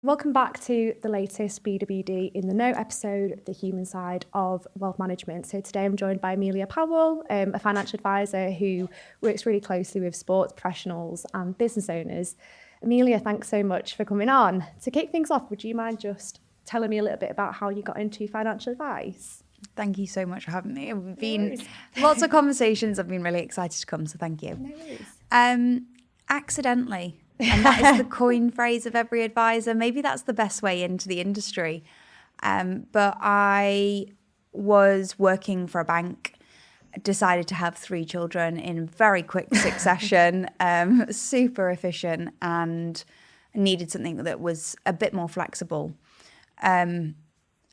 Welcome back to the latest BWD In the Know episode, the human side of wealth management. So today I'm joined by Emmelia Powell, a financial advisor who works really closely with sports professionals and business owners. Emmelia, thanks so much for coming on. To kick things off, would you mind just telling me a little bit about how you got into financial advice? Thank you so much for having me. It's been lots of conversations. I've been really excited to come, so thank you. No worries. Accidentally. And that is the coin phrase of every advisor. Maybe that's the best way into the industry. But I was working for a bank, decided to have 3 children in very quick succession, super efficient, and needed something that was a bit more flexible.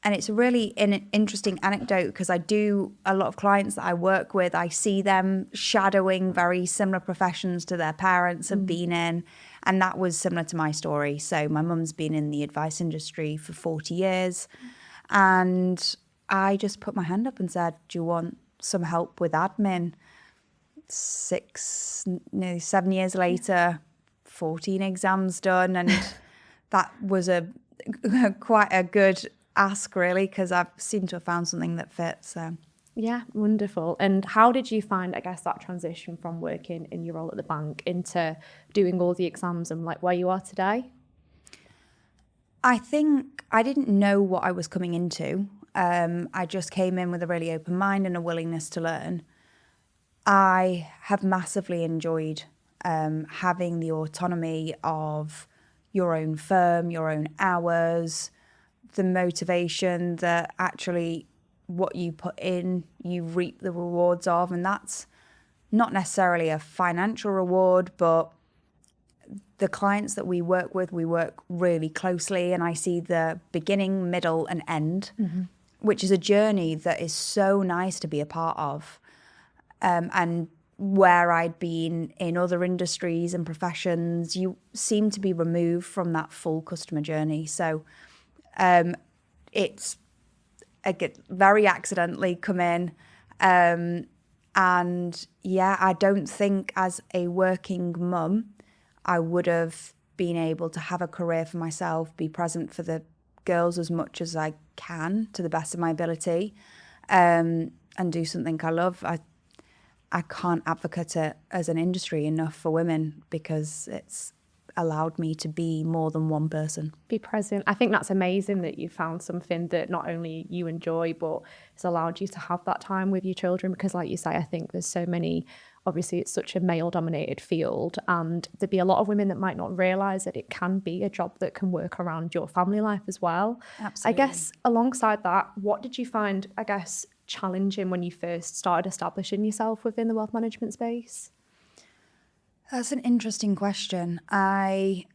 And it's really an interesting anecdote because I do a lot of clients that I work with, I see them shadowing very similar professions to their parents have been in. And that was similar to my story. So my mum's been in the advice industry for 40 years. And I just put my hand up and said, do you want some help with admin? 7 years later, 14 exams done. And that was quite a good ask, really, because I seem to have found something that fits. So. Yeah, wonderful. And how did you find, I guess, that transition from working in your role at the bank into doing all the exams and like where you are today? I think I didn't know what I was coming into. I just came in with a really open mind and a willingness to learn. I have massively enjoyed having the autonomy of your own firm, your own hours, the motivation that actually what you put in, you reap the rewards of. And that's not necessarily a financial reward, but the clients that we work with, we work really closely. And I see the beginning, middle, and end, which is a journey that is so nice to be a part of. And where I'd been in other industries and professions, you seem to be removed from that full customer journey. So it's very accidentally come in. And yeah, I don't think as a working mum, I would have been able to have a career for myself, be present for the girls as much as I can to the best of my ability, and do something I love. I can't advocate it as an industry enough for women because it's allowed me to be more than one person. Be present. I think that's amazing that you found something that not only you enjoy, but it's allowed you to have that time with your children. Because like you say, I think there's so many, obviously it's such a male dominated field, and there'd be a lot of women that might not realise that it can be a job that can work around your family life as well. Absolutely. I guess alongside that, what did you find, I guess, challenging when you first started establishing yourself within the wealth management space? That's an interesting question. I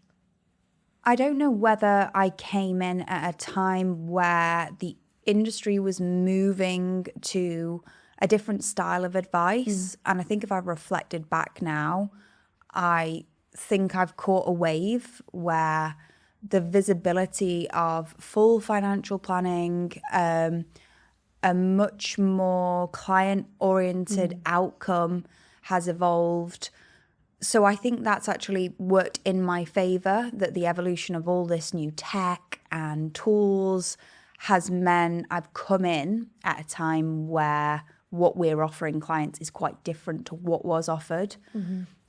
don't know whether I came in at a time where the industry was moving to a different style of advice. And I think if I reflected back now, I think I've caught a wave where the visibility of full financial planning, a much more client-oriented outcome has evolved. So I think that's actually worked in my favour, that the evolution of all this new tech and tools has meant I've come in at a time where what we're offering clients is quite different to what was offered.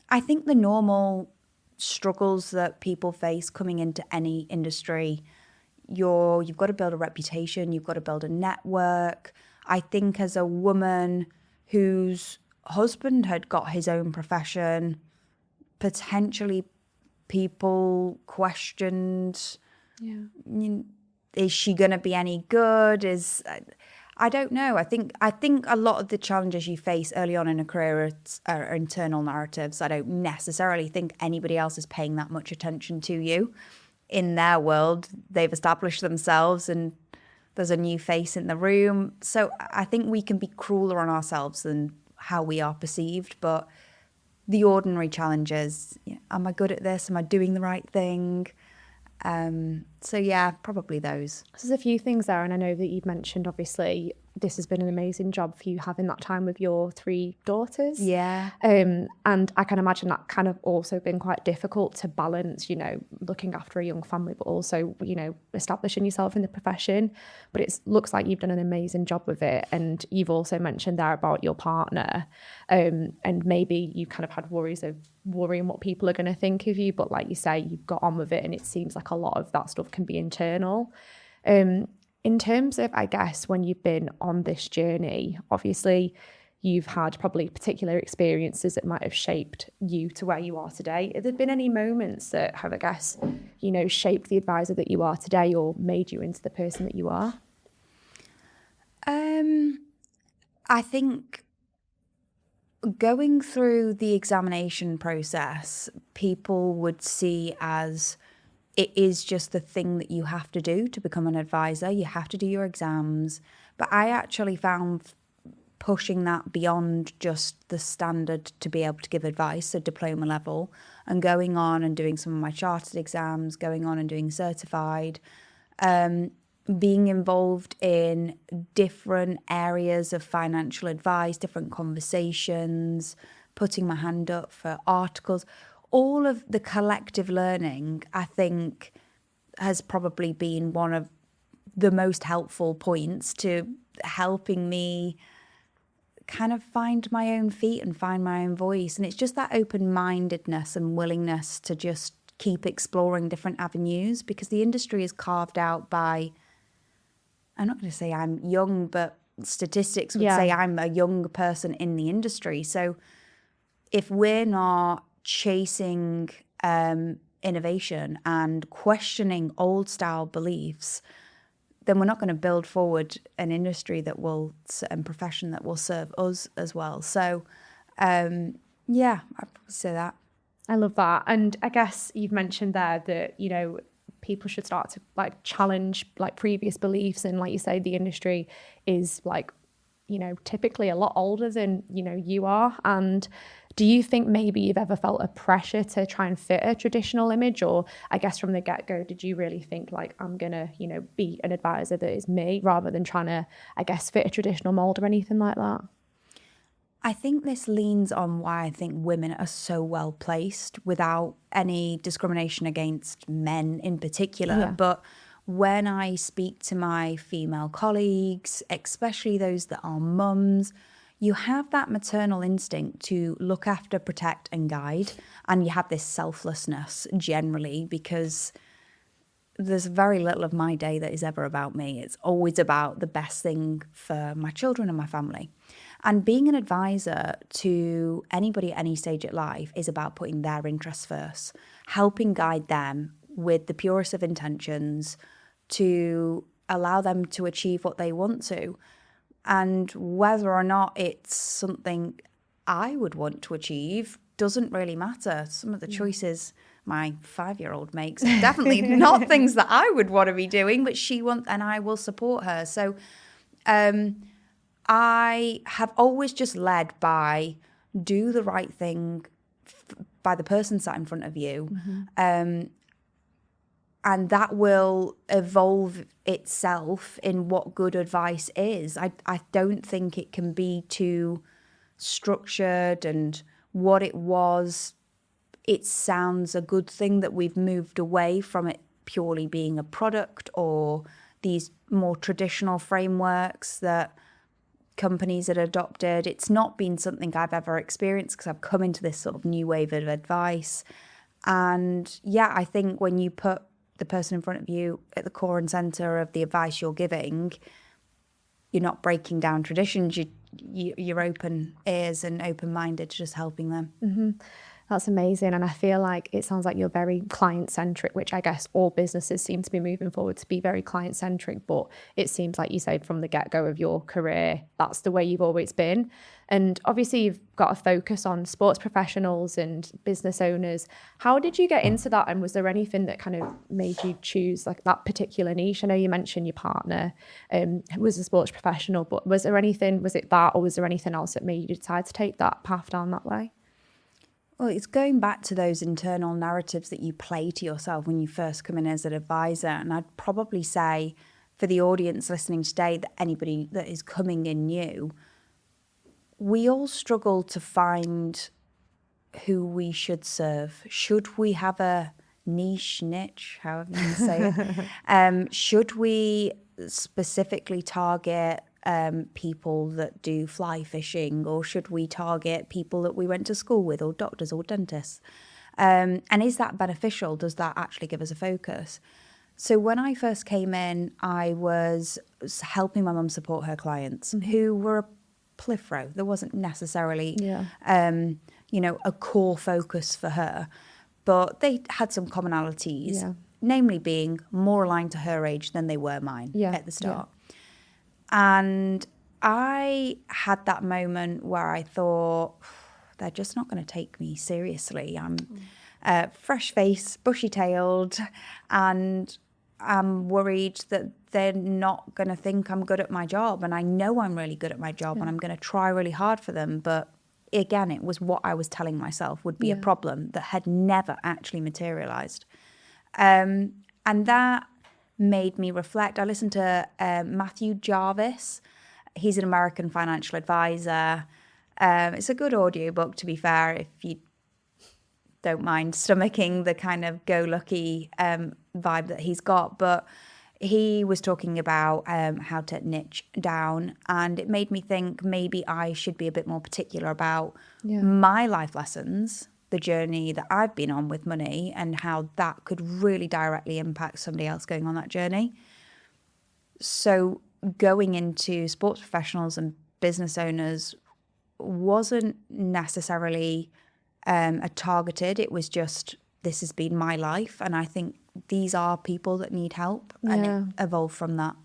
I think the normal struggles that people face coming into any industry, you've got to build a reputation, you've got to build a network. I think as a woman whose husband had got his own profession, potentially people questioned, is she going to be any good? I don't know. I think a lot of the challenges you face early on in a career are internal narratives. I don't necessarily think anybody else is paying that much attention to you. In their world, they've established themselves and there's a new face in the room. So I think we can be crueler on ourselves than how we are perceived, but the ordinary challenges, am I good at this? Am I doing the right thing? So yeah, probably those. There's a few things there, and I know that you've mentioned obviously this has been an amazing job for you having that time with your 3 daughters. Yeah. And I can imagine that kind of also been quite difficult to balance, you know, looking after a young family, but also, you know, establishing yourself in the profession. But it looks like you've done an amazing job with it. And you've also mentioned there about your partner, and maybe you kind of had worrying what people are going to think of you. But like you say, you've got on with it, and it seems like a lot of that stuff can be internal. In terms of, I guess, when you've been on this journey, obviously you've had probably particular experiences that might have shaped you to where you are today. Have there been any moments that have, I guess, you know, shaped the advisor that you are today or made you into the person that you are? I think going through the examination process, people would see as it is just the thing that you have to do to become an advisor. You have to do your exams. But I actually found pushing that beyond just the standard to be able to give advice at diploma level, and going on and doing some of my chartered exams, going on and doing certified, being involved in different areas of financial advice, different conversations, putting my hand up for articles. All of the collective learning, I think, has probably been one of the most helpful points to helping me kind of find my own feet and find my own voice. And it's just that open-mindedness and willingness to just keep exploring different avenues, because the industry is carved out by, I'm not going to say I'm young, but statistics would say I'm a young person in the industry. So if we're not chasing innovation and questioning old style beliefs, then we're not going to build forward an industry that will, and profession that will serve us as well. So I'd say that. I love that. And I guess you've mentioned there that, you know, people should start to like challenge like previous beliefs. And like you say, the industry is like, you know, typically a lot older than, you know, you are. And do you think maybe you've ever felt a pressure to try and fit a traditional image? Or I guess from the get-go, did you really think like, I'm going to, you know, be an advisor that is me, rather than trying to, I guess, fit a traditional mold or anything like that? I think this leans on why I think women are so well placed, without any discrimination against men in particular. Yeah. But when I speak to my female colleagues, especially those that are mums, you have that maternal instinct to look after, protect and guide. And you have this selflessness generally, because there's very little of my day that is ever about me. It's always about the best thing for my children and my family. And being an advisor to anybody at any stage of life is about putting their interests first, helping guide them with the purest of intentions to allow them to achieve what they want to. And whether or not it's something I would want to achieve doesn't really matter. Some of the choices my 5-year-old makes are definitely not things that I would want to be doing, but she wants, and I will support her. So I have always just led by do the right thing by the person sat in front of you. Mm-hmm. And that will evolve itself in what good advice is. I don't think it can be too structured, and what it was, it sounds a good thing that we've moved away from it purely being a product or these more traditional frameworks that companies had adopted. It's not been something I've ever experienced, because I've come into this sort of new wave of advice. And yeah, I think when you put the person in front of you at the core and center of the advice you're giving, you're not breaking down traditions. You're open ears and open-minded to just helping them. Mm-hmm. That's amazing. And I feel like it sounds like you're very client-centric, which I guess all businesses seem to be moving forward to be very client-centric. But it seems like you said from the get-go of your career, that's the way you've always been. And obviously you've got a focus on sports professionals and business owners. How did you get into that? And was there anything that kind of made you choose like that particular niche? I know you mentioned your partner was a sports professional, but was there anything, was it that, or was there anything else that made you decide to take that path down that way? Well, it's going back to those internal narratives that you play to yourself when you first come in as an advisor. And I'd probably say for the audience listening today, that anybody that is coming in new, we all struggle to find who we should serve. Should we have a niche, however you say it? Should we specifically target people that do fly fishing, or should we target people that we went to school with, or doctors or dentists? And is that beneficial? Does that actually give us a focus? So when I first came in, I was helping my mum support her clients who were a plethora. There wasn't necessarily, a core focus for her, but they had some commonalities, namely being more aligned to her age than they were mine at the start. And I had that moment where I thought, they're just not going to take me seriously. I'm fresh-faced, bushy-tailed, and I'm worried that they're not going to think I'm good at my job. And I know I'm really good at my job, and I'm going to try really hard for them. But again, it was what I was telling myself would be a problem that had never actually materialized. And that made me reflect. I listened to Matthew Jarvis. He's an American financial advisor. It's a good audiobook, to be fair, if you don't mind stomaching the kind of go-lucky vibe that he's got. But he was talking about how to niche down, and it made me think maybe I should be a bit more particular about my life lessons, the journey that I've been on with money, and how that could really directly impact somebody else going on that journey. So going into sports professionals and business owners wasn't necessarily a targeted. It was just, this has been my life, and I think these are people that need help, and it evolved from that.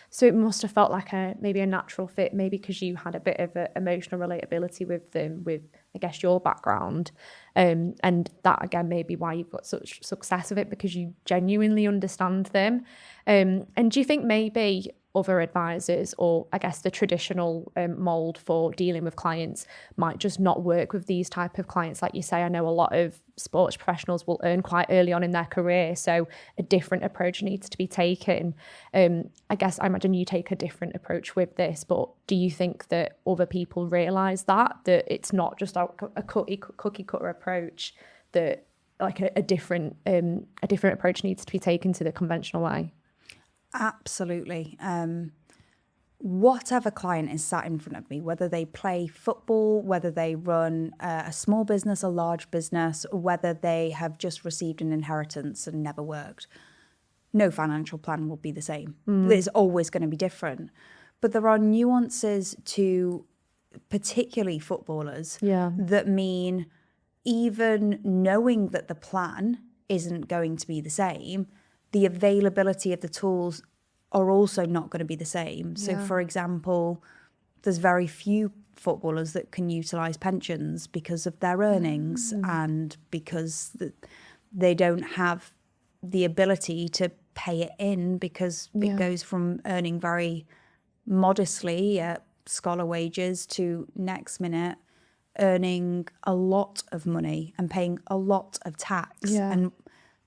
So it must have felt like maybe a natural fit, maybe because you had a bit of emotional relatability with them, with, I guess, your background. And that, again, may be why you've got such success with it, because you genuinely understand them. And do you think maybe other advisors, or I guess the traditional mould for dealing with clients, might just not work with these type of clients? Like you say, I know a lot of sports professionals will earn quite early on in their career, so a different approach needs to be taken. I guess I imagine you take a different approach with this, but do you think that other people realise that it's not just a cookie cutter approach, that like a different approach needs to be taken to the conventional way? Absolutely. Whatever client is sat in front of me, whether they play football, whether they run a small business, a large business, whether they have just received an inheritance and never worked, no financial plan will be the same. It's always going to be different. But there are nuances to particularly footballers that mean even knowing that the plan isn't going to be the same, the availability of the tools are also not going to be the same. So, for example, there's very few footballers that can utilise pensions because of their earnings and because they don't have the ability to pay it in, because it goes from earning very modestly at scholar wages to next minute earning a lot of money and paying a lot of tax. And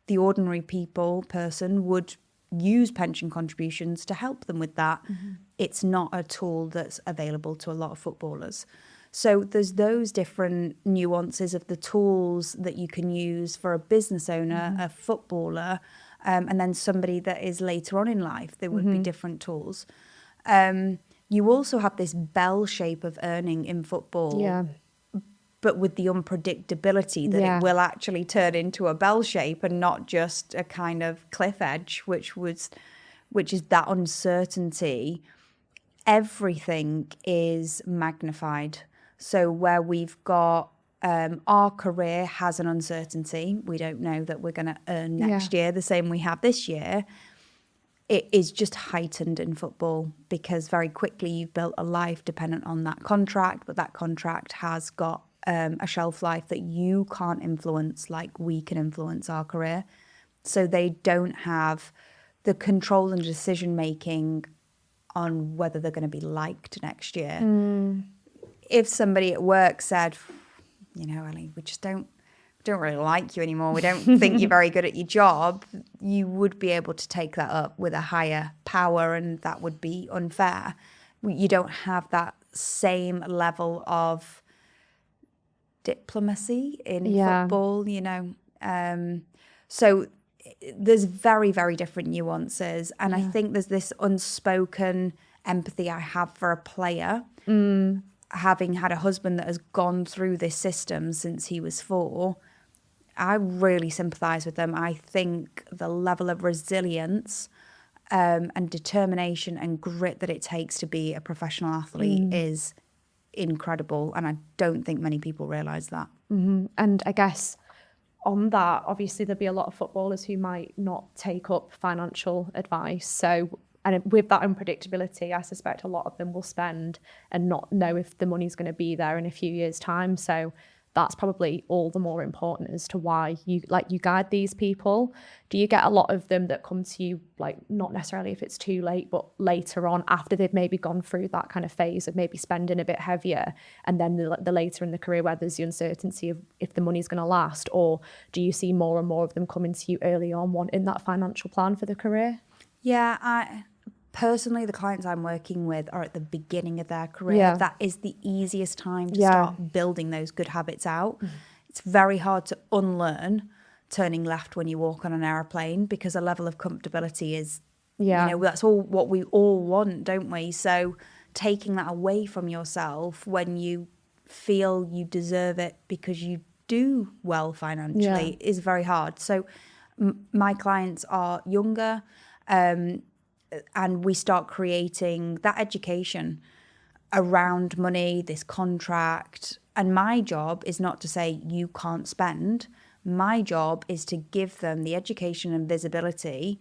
the ordinary person would use pension contributions to help them with that. It's not a tool that's available to a lot of footballers. So there's those different nuances of the tools that you can use for a business owner, a footballer, and then somebody that is later on in life. There would be different tools. You also have this bell shape of earning in football. But with the unpredictability that it will actually turn into a bell shape and not just a kind of cliff edge, which is that uncertainty. Everything is magnified. So where we've got our career has an uncertainty, we don't know that we're going to earn next year the same we have this year. It is just heightened in football, because very quickly you've built a life dependent on that contract, but that contract has got a shelf life that you can't influence like we can influence our career. So they don't have the control and decision making on whether they're going to be liked next year. If somebody at work said, Ellie, we don't really like you anymore, we don't think you're very good at your job, you would be able to take that up with a higher power, and that would be unfair. You don't have that same level of diplomacy in football, you know. So there's very, very different nuances. And I think there's this unspoken empathy I have for a player, having had a husband that has gone through this system since he was 4. I really sympathise with them. I think the level of resilience and determination and grit that it takes to be a professional athlete is incredible. And I don't think many people realise that. And I guess on that, obviously there'll be a lot of footballers who might not take up financial advice. So, and with that unpredictability, I suspect a lot of them will spend and not know if the money's going to be there in a few years' time. So that's probably all the more important as to why you guide these people. Do you get a lot of them that come to you, like, not necessarily if it's too late, but later on after they've maybe gone through that kind of phase of maybe spending a bit heavier, and then the later in the career where there's the uncertainty of if the money's going to last? Or do you see more and more of them coming to you early on wanting that financial plan for the career? Yeah, personally, the clients I'm working with are at the beginning of their career. Yeah. That is the easiest time to start building those good habits out. It's very hard to unlearn turning left when you walk on an aeroplane, because a level of comfortability is, you know, that's all what we all want, don't we? So taking that away from yourself when you feel you deserve it because you do well financially is very hard. So my clients are younger, and we start creating that education around money, this contract. And my job is not to say you can't spend. My job is to give them the education and visibility.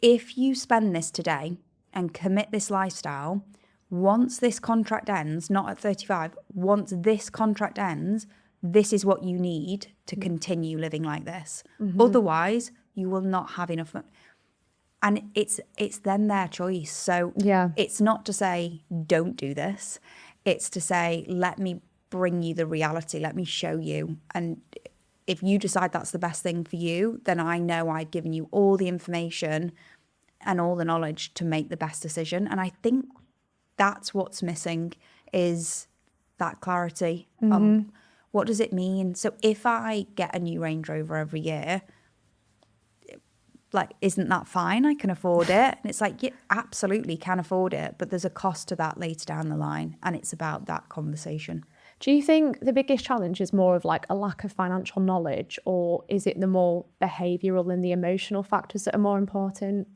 If you spend this today and commit this lifestyle, once this contract ends, not at 35, once this contract ends, this is what you need to continue living like this. Otherwise, you will not have enough money. And it's then their choice. So it's not to say, don't do this. It's to say, let me bring you the reality. Let me show you. And if you decide that's the best thing for you, then I know I've given you all the information and all the knowledge to make the best decision. And I think that's what's missing, is that clarity. What does it mean? So if I get a new Range Rover every year, like, isn't that fine? I can afford it. And it's like, yeah, absolutely can afford it. But there's a cost to that later down the line. And it's about that conversation. Do you think the biggest challenge is more of like a lack of financial knowledge, or is it the more behavioural and the emotional factors that are more important?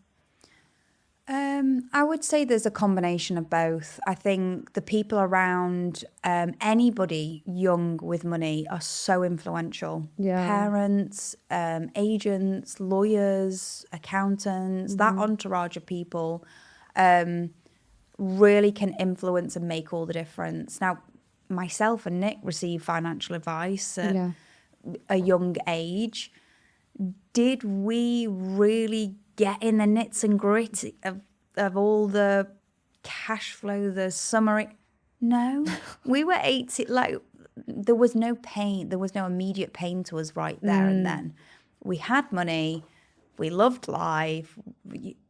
I would say there's a combination of both. I think the people around anybody young with money are so influential. Parents, agents, lawyers, accountants, that entourage of people really can influence and make all the difference. Now, myself and Nick received financial advice at a young age. Did we really get in the nits and grit of all the cash flow, the summary? No. We were 18, like, there was no pain. There was no immediate pain to us right there and then. We had money. We loved life.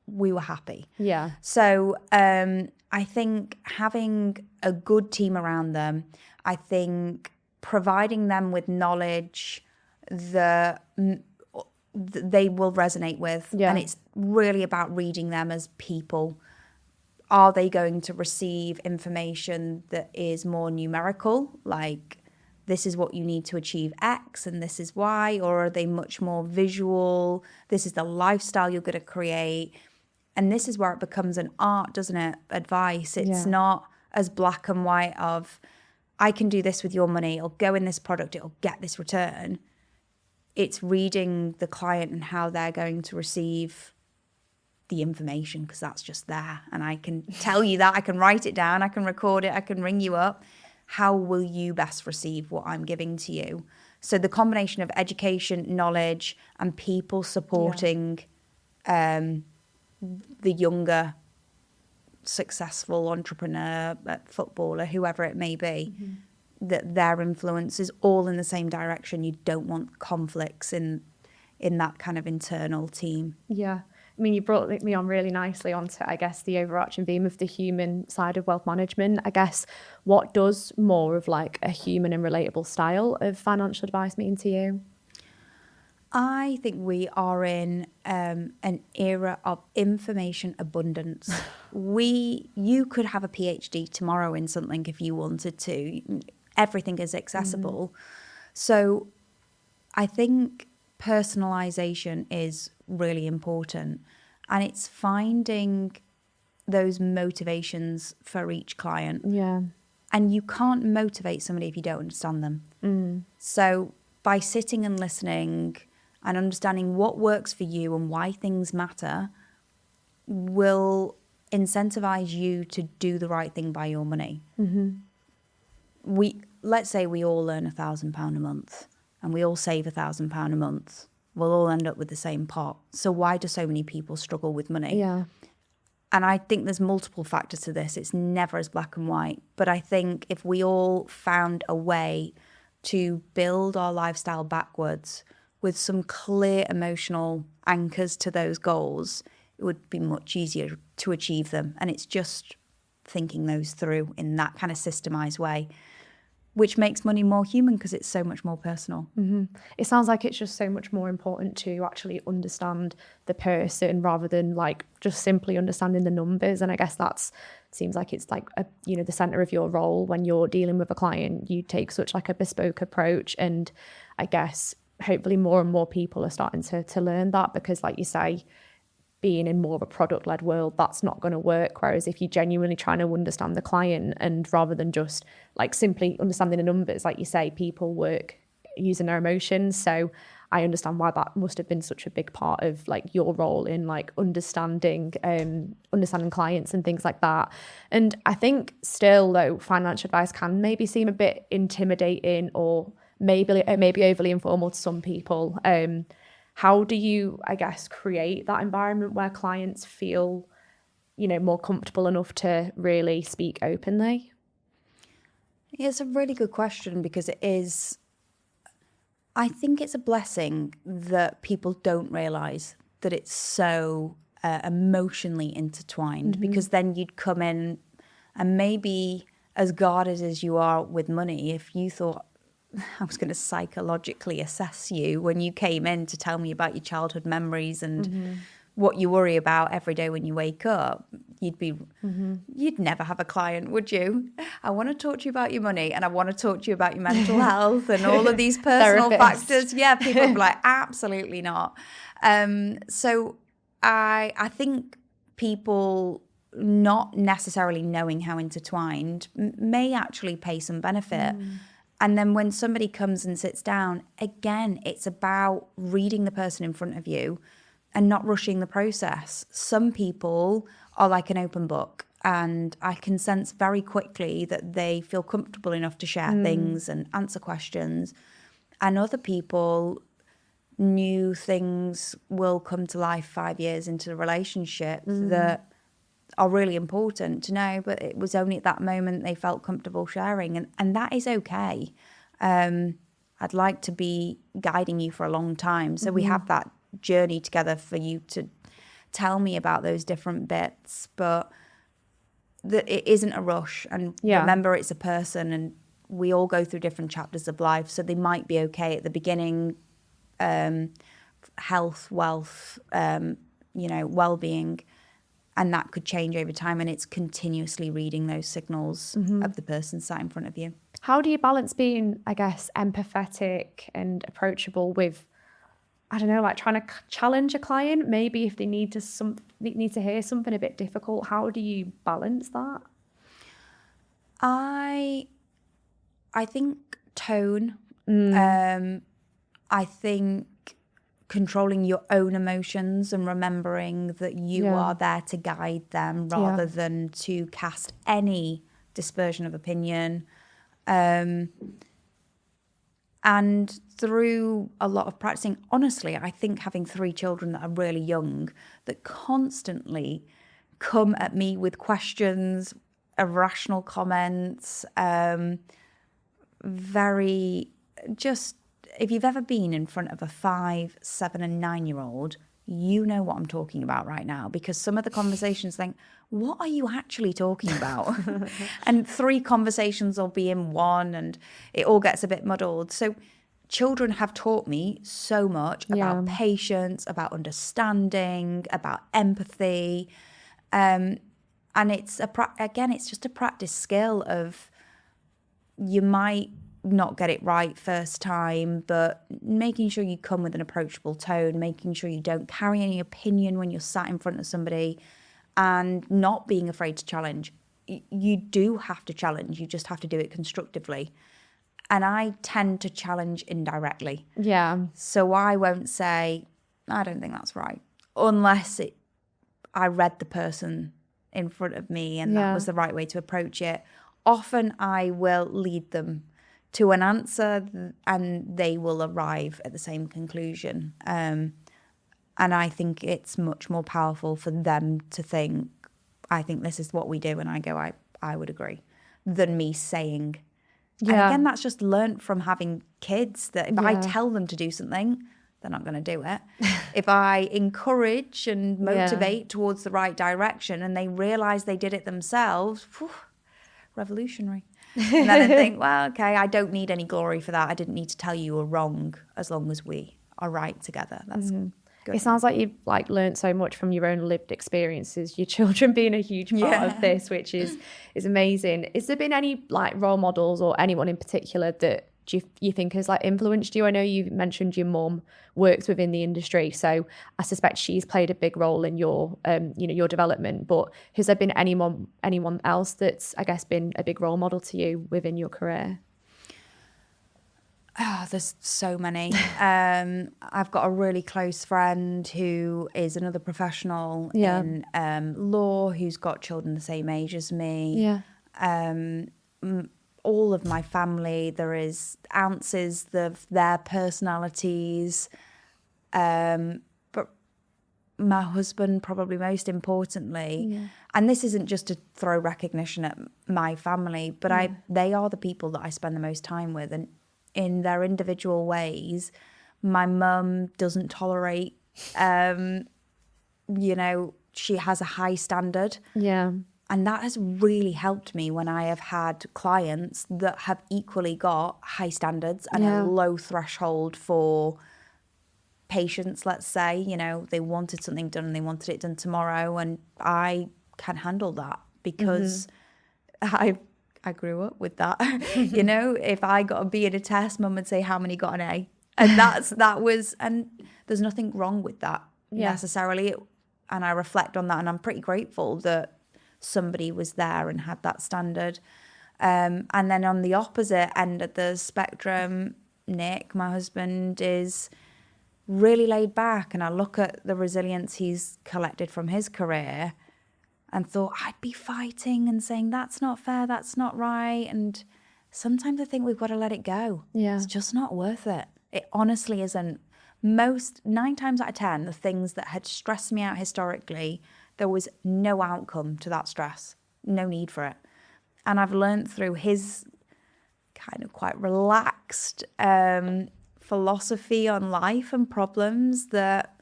We were happy. Yeah. So I think having a good team around them, I think providing them with knowledge that they will resonate with. And it's really about reading them as people. Are they going to receive information that is more numerical, like this is what you need to achieve X and this is Y? Or are they much more visual? This is the lifestyle you're going to create. And this is where it becomes an art, doesn't it? Advice. It's not as black and white of, I can do this with your money. It'll go in this product. It'll get this return. It's reading the client and how they're going to receive the information, because that's just there. And I can tell you that. I can write it down. I can record it. I can ring you up. How will you best receive what I'm giving to you? So the combination of education, knowledge, and people supporting the younger, successful entrepreneur, footballer, whoever it may be, that their influence is all in the same direction. You don't want conflicts in that kind of internal team. Yeah. I mean, you brought me on really nicely onto, I guess, the overarching theme of the human side of wealth management. I guess, what does more of like a human and relatable style of financial advice mean to you? I think we are in an era of information abundance. You could have a PhD tomorrow in something if you wanted to. Everything is accessible. So I think personalisation is really important, and it's finding those motivations for each client. Yeah. And you can't motivate somebody if you don't understand them. So by sitting and listening and understanding what works for you and why things matter will incentivize you to do the right thing by your money. Let's say we all earn £1,000 a month and we all save £1,000 a month. We'll all end up with the same pot. So why do so many people struggle with money? Yeah. And I think there's multiple factors to this. It's never as black and white. But I think if we all found a way to build our lifestyle backwards with some clear emotional anchors to those goals, it would be much easier to achieve them. And it's just thinking those through in that kind of systemized way, which makes money more human because it's so much more personal. It sounds like it's just so much more important to actually understand the person rather than like just simply understanding the numbers. And I guess seems like it's like the center of your role when you're dealing with a client. You take such like a bespoke approach, and I guess hopefully more and more people are starting to learn that, because like you say, being in more of a product-led world, that's not going to work. Whereas if you're genuinely trying to understand the client, and rather than just like simply understanding the numbers, like you say, people work using their emotions. So I understand why that must have been such a big part of like your role in like understanding clients and things like that. And I think still though, financial advice can maybe seem a bit intimidating or maybe overly informal to some people. How do you, I guess, create that environment where clients feel, more comfortable enough to really speak openly? Yeah, it's a really good question, because I think it's a blessing that people don't realise that it's so emotionally intertwined, because then you'd come in and maybe as guarded as you are with money, if you thought I was going to psychologically assess you when you came in to tell me about your childhood memories and what you worry about every day when you wake up, you'd never have a client, would you? I want to talk to you about your money, and I want to talk to you about your mental health and all of these personal factors. Yeah, people would be like, absolutely not. So I think people not necessarily knowing how intertwined may actually pay some benefit. And then when somebody comes and sits down, again, it's about reading the person in front of you and not rushing the process. Some people are like an open book, and I can sense very quickly that they feel comfortable enough to share things and answer questions. And other people, new things will come to life 5 years into the relationship that are really important to know, but it was only at that moment they felt comfortable sharing, and that is okay. I'd like to be guiding you for a long time, so we have that journey together for you to tell me about those different bits, but it isn't a rush. And remember, it's a person, and we all go through different chapters of life, so they might be okay at the beginning, health, wealth, well-being, and that could change over time, and it's continuously reading those signals of the person sat in front of you. How do you balance being, I guess, empathetic and approachable with, I don't know, like trying to challenge a client, maybe if they need to hear something a bit difficult? How do you balance that? I think tone. I think controlling your own emotions and remembering that you are there to guide them rather than to cast any dispersion of opinion. And through a lot of practicing, honestly, I think having 3 children that are really young, that constantly come at me with questions, irrational comments, very just, if you've ever been in front of a 5, 7 and 9-year-old, you know what I'm talking about right now, because some of the conversations think, what are you actually talking about? And 3 conversations will be in one and it all gets a bit muddled. So children have taught me so much about patience, about understanding, about empathy. And it's it's just a practice skill of, you might not get it right first time, but making sure you come with an approachable tone, making sure you don't carry any opinion when you're sat in front of somebody, and not being afraid to challenge. You do have to challenge, you just have to do it constructively. And I tend to challenge indirectly. Yeah. So I won't say, I don't think that's right, unless I read the person in front of me and that was the right way to approach it. Often I will lead them to an answer and they will arrive at the same conclusion. And I think it's much more powerful for them to think, I think this is what we do. And I go, I would agree, than me saying. And again, that's just learnt from having kids, that if I tell them to do something, they're not going to do it. If I encourage and motivate towards the right direction and they realise they did it themselves, revolutionary. And then I think, well, okay, I don't need any glory for that. I didn't need to tell you were wrong, as long as we are right together. That's good. It sounds like you've learned so much from your own lived experiences, your children being a huge part of this, which is amazing. Has there been any role models or anyone in particular that you think has influenced you? I know you mentioned your mum works within the industry, so I suspect she's played a big role in your your development, but has there been anyone else that's, I guess, been a big role model to you within your career? Oh, there's so many. I've got a really close friend who is another professional in law, who's got children the same age as me. All of my family, there is ounces of their personalities. But my husband, probably most importantly, and this isn't just to throw recognition at my family, but they are the people that I spend the most time with. And in their individual ways, my mum doesn't tolerate, she has a high standard. Yeah. And that has really helped me when I have had clients that have equally got high standards and a low threshold for patience, let's say. They wanted something done and they wanted it done tomorrow. And I can handle that because I grew up with that. If I got a B in a test, mum would say, how many got an A? And and there's nothing wrong with that necessarily. And I reflect on that and I'm pretty grateful that somebody was there and had that standard. And then on the opposite end of the spectrum, Nick, my husband, is really laid back. And I look at the resilience he's collected from his career and thought, I'd be fighting and saying, that's not fair, that's not right. And sometimes I think we've got to let it go. Yeah. It's just not worth it. It honestly isn't. 9 times out of 10, the things that had stressed me out historically, there was no outcome to that stress, no need for it. And I've learned through his kind of quite relaxed philosophy on life and problems that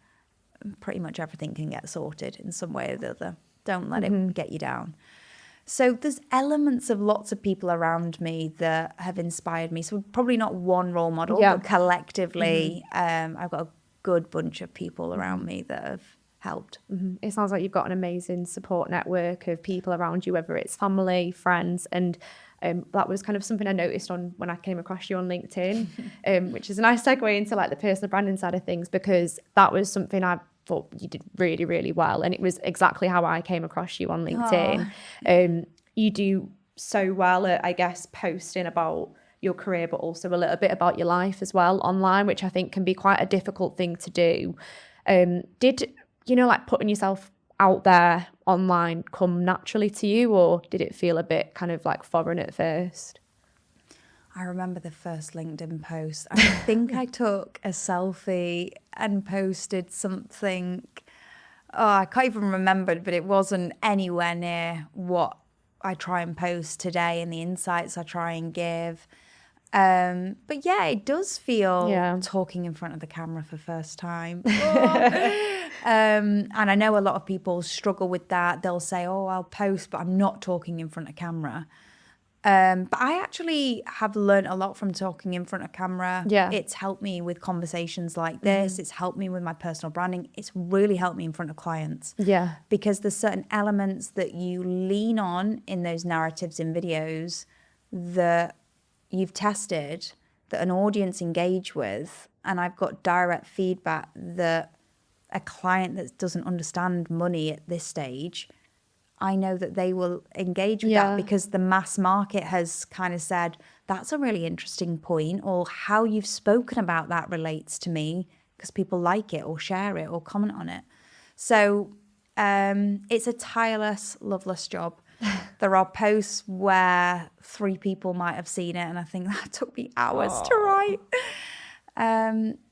pretty much everything can get sorted in some way or the other. Don't let it get you down. So there's elements of lots of people around me that have inspired me. So probably not one role model, but collectively, I've got a good bunch of people around me that have helped. It sounds like you've got an amazing support network of people around you, whether it's family, friends, and that was kind of something I noticed when I came across you on LinkedIn, which is a nice segue into the personal branding side of things, because that was something I thought you did really, really well. And it was exactly how I came across you on LinkedIn. You do so well at, I guess, posting about your career, but also a little bit about your life as well online, which I think can be quite a difficult thing to do. Did, putting yourself out there online come naturally to you, or did it feel a bit kind of foreign at first? I remember the first LinkedIn post. I think I took a selfie and posted something. Oh, I can't even remember, but it wasn't anywhere near what I try and post today and the insights I try and give. But yeah, it does feel talking in front of the camera for first time. And I know a lot of people struggle with that. They'll say, oh, I'll post, but I'm not talking in front of camera. But I actually have learned a lot from talking in front of camera. Yeah. It's helped me with conversations like this. It's helped me with my personal branding. It's really helped me in front of clients. Yeah. Because there's certain elements that you lean on in those narratives and videos that you've tested, that an audience engage with. And I've got direct feedback that a client that doesn't understand money at this stage, I know that they will engage with that because the mass market has kind of said, that's a really interesting point, or how you've spoken about that relates to me because people like it or share it or comment on it. So it's a tireless, loveless job. There are posts where 3 people might have seen it and I think that took me hours to write.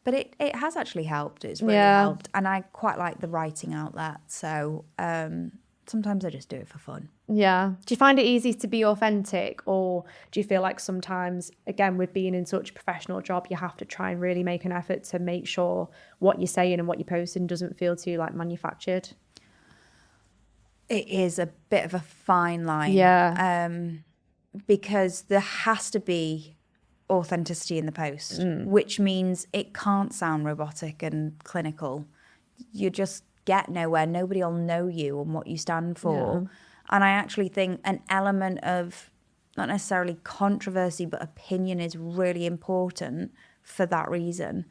But it has actually helped. It's really helped. And I quite like the writing outlet. So sometimes I just do it for fun. Yeah. Do you find it easy to be authentic, or do you feel like sometimes, again, with being in such a professional job, you have to try and really make an effort to make sure what you're saying and what you're posting doesn't feel too like manufactured? It is a bit of a fine line. Yeah. Because there has to be authenticity in the post, which means it can't sound robotic and clinical. You just get nowhere. Nobody will know you and what you stand for. And I actually think an element of not necessarily controversy, but opinion is really important for that reason.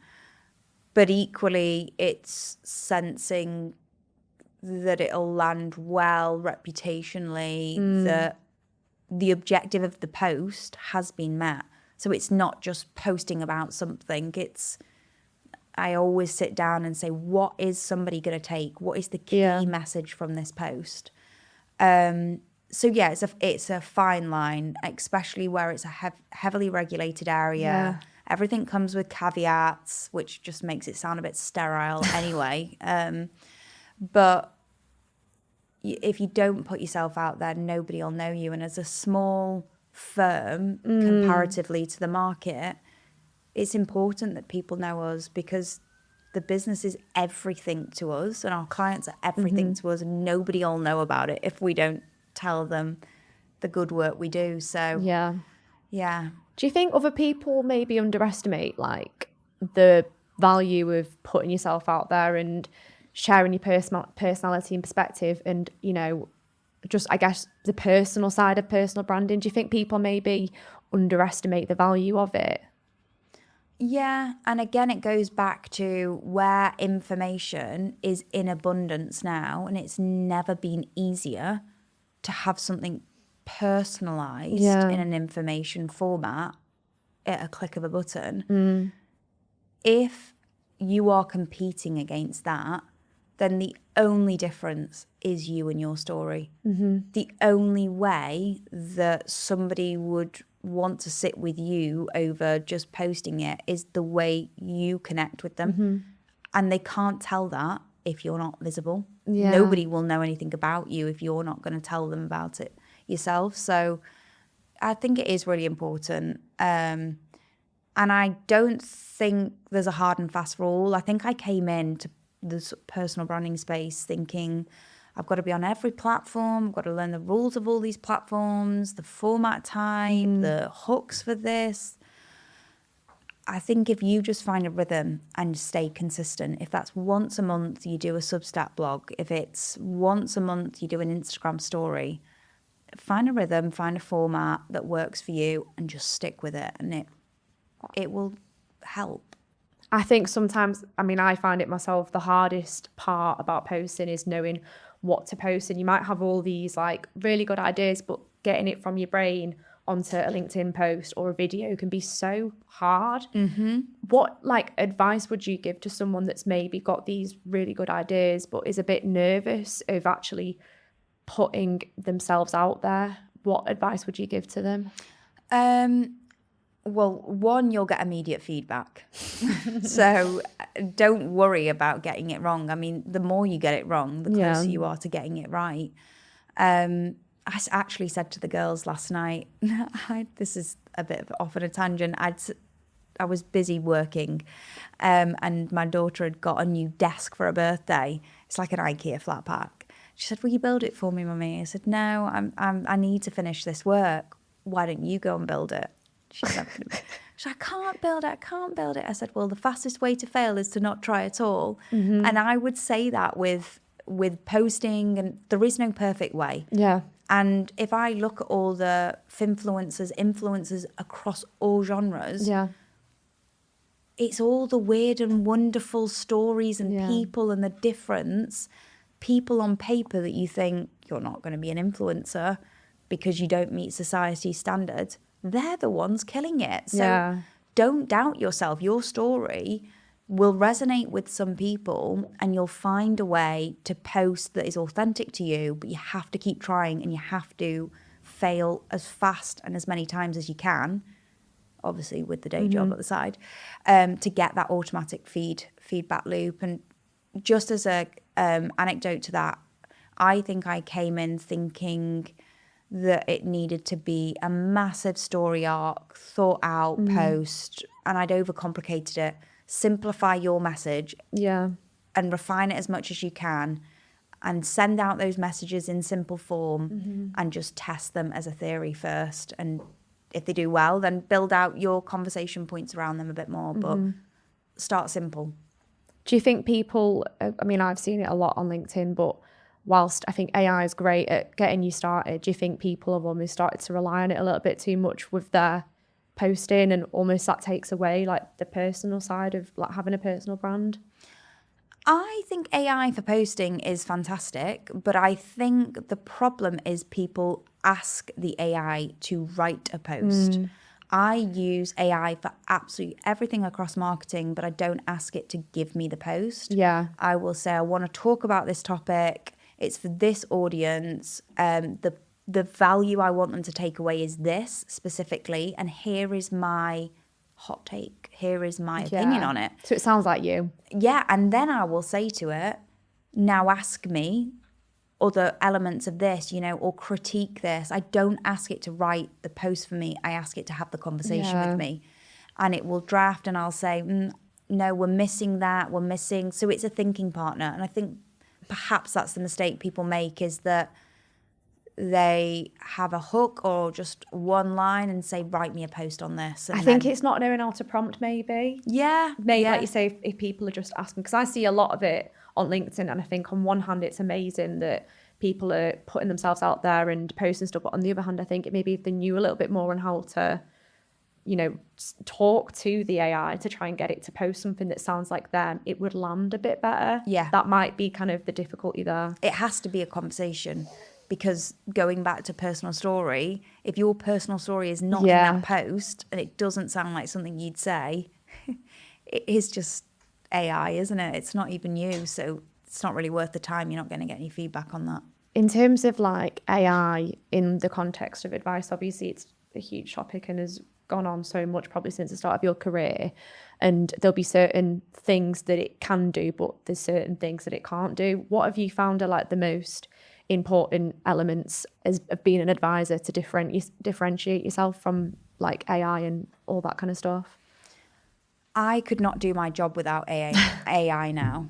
But equally, it's sensing that it'll land well reputationally, that the objective of the post has been met. So it's not just posting about something. I always sit down and say, what is somebody going to take? What is the key message from this post? So yeah, it's a fine line, especially where it's a heavily regulated area. Yeah. Everything comes with caveats, which just makes it sound a bit sterile anyway. But if you don't put yourself out there, nobody will know you. And as a small firm, comparatively to the market, it's important that people know us because the business is everything to us and our clients are everything to us, and nobody will know about it if we don't tell them the good work we do. So yeah. Do you think other people maybe underestimate like the value of putting yourself out there and sharing your personality and perspective, and, you know, just, I guess, the personal side of personal branding? Do you think people maybe underestimate the value of it? Yeah, and again, it goes back to where information is in abundance now, and it's never been easier to have something personalised in an information format at a click of a button. If you are competing against that, then the only difference is you and your story. The only way that somebody would want to sit with you over just posting it is the way you connect with them. And they can't tell that if you're not visible. Nobody will know anything about you if you're not going to tell them about it yourself. So I think it is really important. And I don't think there's a hard and fast rule. I think I came into the personal branding space thinking I've got to be on every platform, I've got to learn the rules of all these platforms, the format type, the hooks for this. I think if you just find a rhythm and stay consistent, if that's once a month you do a Substack blog, if it's once a month you do an Instagram story, find a rhythm, find a format that works for you and just stick with it, and it will help. I think sometimes, I mean, I find it myself, the hardest part about posting is knowing what to post. And you might have all these like really good ideas, but getting it from your brain onto a LinkedIn post or a video can be so hard. What like advice would you give to someone that's maybe got these really good ideas, but is a bit nervous of actually putting themselves out there? What advice would you give to them? Well, one, you'll get immediate feedback. So don't worry about getting it wrong. I mean, the more you get it wrong, the closer you are to getting it right. actually said to the girls last night, this is a bit of off on a tangent. I was busy working, and my daughter had got a new desk for her birthday. It's like an IKEA flat pack. She said, "Will you build it for me, Mummy?" I said, "No, I need to finish this work. Why don't you go and build it?" She's like, "I can't build it. I can't build it." I said, "Well, the fastest way to fail is to not try at all." Mm-hmm. And I would say that with posting, and there is no perfect way. Yeah. And if I look at all the influencers across all genres, yeah, it's all the weird and wonderful stories and people and the difference. People on paper that you think you're not going to be an influencer because you don't meet society's standards, they're the ones killing it. So don't doubt yourself. Your story will resonate with some people, and you'll find a way to post that is authentic to you, but you have to keep trying, and you have to fail as fast and as many times as you can, obviously with the day job at the side, to get that automatic feedback loop. And just as a anecdote to that, I think I came in thinking that it needed to be a massive story arc, thought out post, and I'd overcomplicated it. Simplify your message and refine it as much as you can, and send out those messages in simple form and just test them as a theory first. And if they do well, then build out your conversation points around them a bit more, but start simple. Do you think people, I mean, I've seen it a lot on LinkedIn, but whilst I think AI is great at getting you started, do you think people have almost started to rely on it a little bit too much with their posting, and almost that takes away like the personal side of like having a personal brand? I think AI for posting is fantastic, but I think the problem is people ask the AI to write a post. I use AI for absolutely everything across marketing, but I don't ask it to give me the post. Yeah. I will say, I want to talk about this topic. It's for this audience. The value I want them to take away is this specifically, and here is my hot take. Here is my opinion on it. So it sounds like you. Yeah, and then I will say to it, now ask me other elements of this, or critique this. I don't ask it to write the post for me. I ask it to have the conversation with me. And it will draft, and I'll say, no, we're missing that, we're missing. So it's a thinking partner. And I think perhaps that's the mistake people make, is that they have a hook or just one line and say, write me a post on this. And I think it's not knowing how to prompt, maybe. Maybe, like you say, if people are just asking, because I see a lot of it on LinkedIn, and I think on one hand it's amazing that people are putting themselves out there and posting stuff, but on the other hand I think maybe if they knew a little bit more on how to, talk to the AI to try and get it to post something that sounds like them, it would land a bit better. That might be kind of the difficulty there. It has to be a conversation. Because going back to personal story, if your personal story is not in that post and it doesn't sound like something you'd say, it is just AI, isn't it? It's not even you. So it's not really worth the time. You're not going to get any feedback on that. In terms of like AI in the context of advice, obviously it's a huge topic and has gone on so much probably since the start of your career. And there'll be certain things that it can do, but there's certain things that it can't do. What have you found are like the most important elements of being an advisor to differentiate yourself from like AI and all that kind of stuff? I could not do my job without AI now.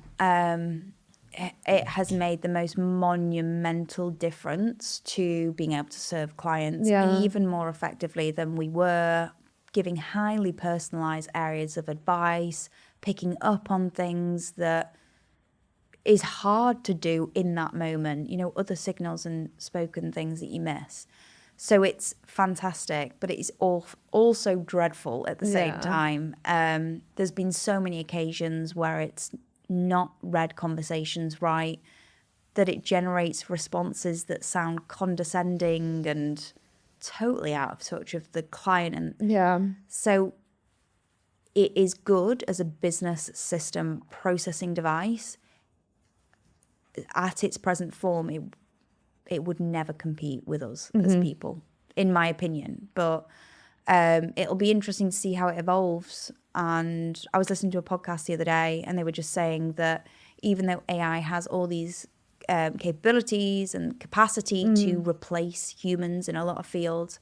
It has made the most monumental difference to being able to serve clients even more effectively than we were, giving highly personalised areas of advice, picking up on things that is hard to do in that moment, other signals and spoken things that you miss. So it's fantastic, but it's also dreadful at the same time. There's been so many occasions where it's not read conversations right, that it generates responses that sound condescending and totally out of touch of the client. And so it is good as a business system processing device. At its present form, it would never compete with us as people, in my opinion. But it'll be interesting to see how it evolves. And I was listening to a podcast the other day, and they were just saying that even though AI has all these capabilities and capacity to replace humans in a lot of fields.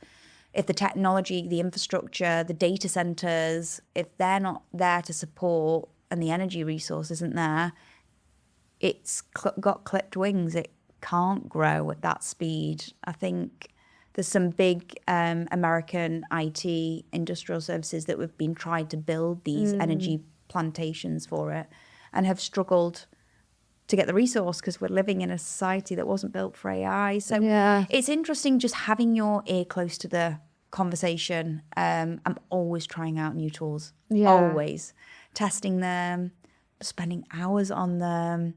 If the technology, the infrastructure, the data centers, if they're not there to support and the energy resource isn't there, it's got clipped wings. It can't grow at that speed. I think there's some big American IT industrial services that have been trying to build these energy plantations for it and have struggled to get the resource because we're living in a society that wasn't built for AI. So it's interesting just having your ear close to the conversation. I'm always trying out new tools, always testing them, spending hours on them,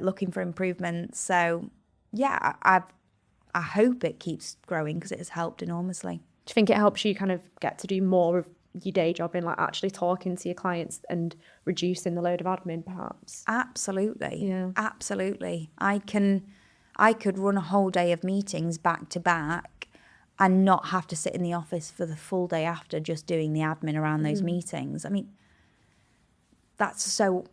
looking for improvements. So yeah, I hope it keeps growing because it has helped enormously. Do you think it helps you kind of get to do more of your day job in like actually talking to your clients and reducing the load of admin perhaps? Absolutely. Absolutely. I could run a whole day of meetings back to back and not have to sit in the office for the full day after just doing the admin around those meetings. I mean, that's so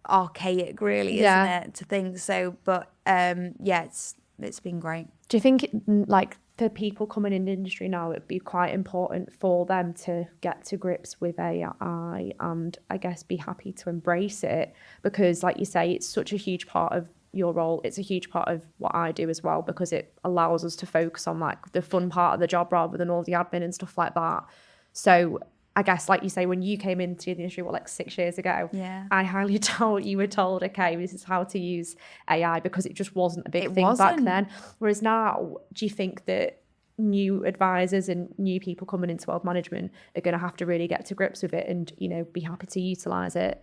archaic really, isn't it, to think so? But it's been great. Do you think like for people coming in the industry now, it'd be quite important for them to get to grips with AI and I guess be happy to embrace it? Because like you say, it's such a huge part of your role. It's a huge part of what I do as well, because it allows us to focus on like the fun part of the job rather than all the admin and stuff like that. So I guess, like you say, when you came into the industry, 6 years ago, I highly doubt you were told, okay, this is how to use AI, because it just wasn't a big thing back then. Whereas now, do you think that new advisors and new people coming into wealth management are going to have to really get to grips with it and, you know, be happy to utilise it?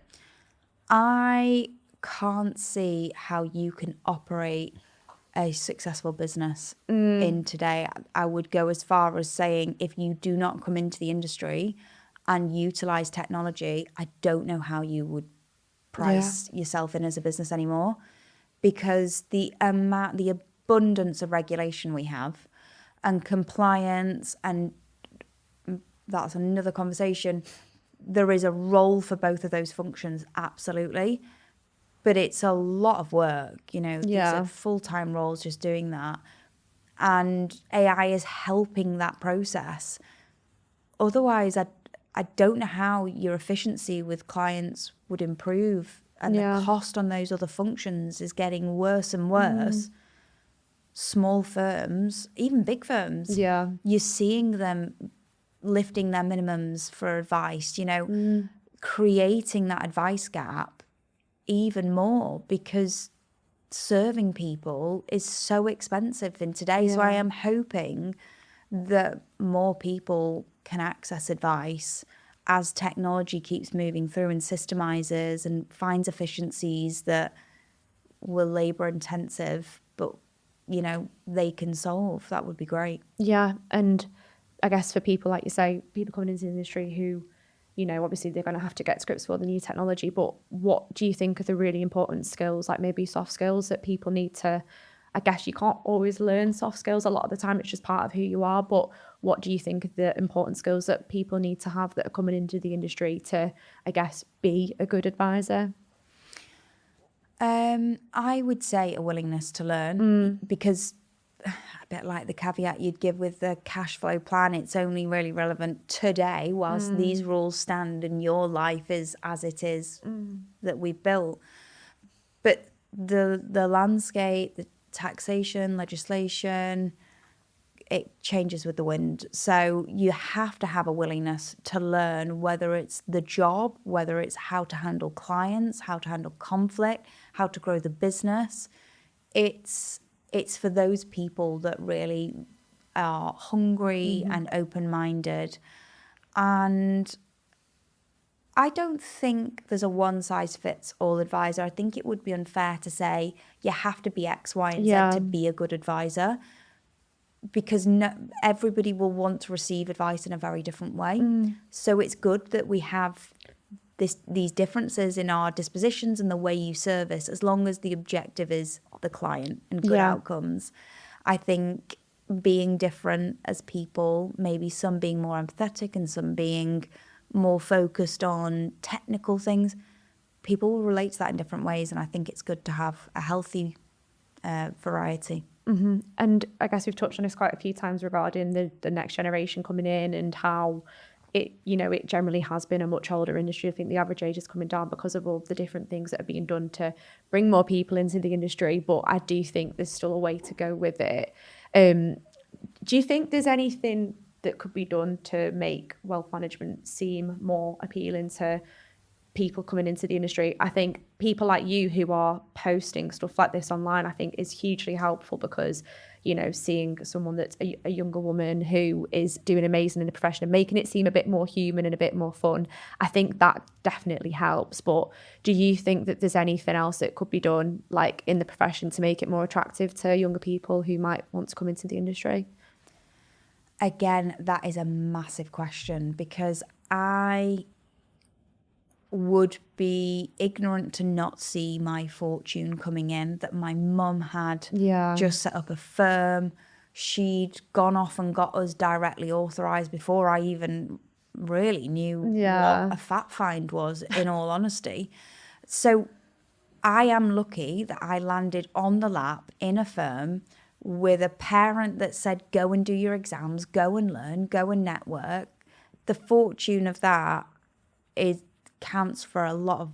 I can't see how you can operate a successful business in today. I would go as far as saying if you do not come into the industry and utilize technology, I don't know how you would price yourself in as a business anymore, because the abundance of regulation we have and compliance, and that's another conversation. There is a role for both of those functions, absolutely. But it's a lot of work, you know, these are full-time roles just doing that. And AI is helping that process. Otherwise, I don't know how your efficiency with clients would improve, and the cost on those other functions is getting worse and worse. Small firms, even big firms, you're seeing them lifting their minimums for advice, you know, creating that advice gap even more, because serving people is so expensive in today. So I am hoping that more people can access advice as technology keeps moving through and systemizes and finds efficiencies that were labor intensive, but you know, they can solve. That would be great. Yeah. And I guess for people, like you say, people coming into the industry who, you know, obviously they're going to have to get to grips with all the new technology, but what do you think are the really important skills, like maybe soft skills that people need to, I guess you can't always learn soft skills. A lot of the time it's just part of who you are, but what do you think are the important skills that people need to have that are coming into the industry to, I guess, be a good advisor? I would say a willingness to learn, because a bit like the caveat you'd give with the cash flow plan, it's only really relevant today whilst these rules stand and your life is as it is that we've built. But the landscape, the taxation, legislation, it changes with the wind. So you have to have a willingness to learn, whether it's the job, whether it's how to handle clients, how to handle conflict, how to grow the business. It's for those people that really are hungry and open-minded. And I don't think there's a one-size-fits-all advisor. I think it would be unfair to say you have to be X, Y, and Z to be a good advisor, because everybody will want to receive advice in a very different way. So it's good that we have these differences in our dispositions and the way you service, as long as the objective is the client and good outcomes. I think being different as people, maybe some being more empathetic and some being more focused on technical things, people will relate to that in different ways. And I think it's good to have a healthy variety. Mm-hmm. And I guess we've touched on this quite a few times regarding the next generation coming in and how it generally has been a much older industry. I think the average age is coming down because of all the different things that are being done to bring more people into the industry. But I do think there's still a way to go with it. Do you think there's anything that could be done to make wealth management seem more appealing to people coming into the industry? I think people like you who are posting stuff like this online, I think is hugely helpful because, seeing someone that's a younger woman who is doing amazing in the profession and making it seem a bit more human and a bit more fun, I think that definitely helps. But do you think that there's anything else that could be done, like in the profession, to make it more attractive to younger people who might want to come into the industry? Again, that is a massive question because I would be ignorant to not see my fortune coming in, that my mum had just set up a firm. She'd gone off and got us directly authorised before I even really knew what a fact find was, in all honesty. So I am lucky that I landed on the lap in a firm with a parent that said, go and do your exams, go and learn, go and network. The fortune of that counts for a lot of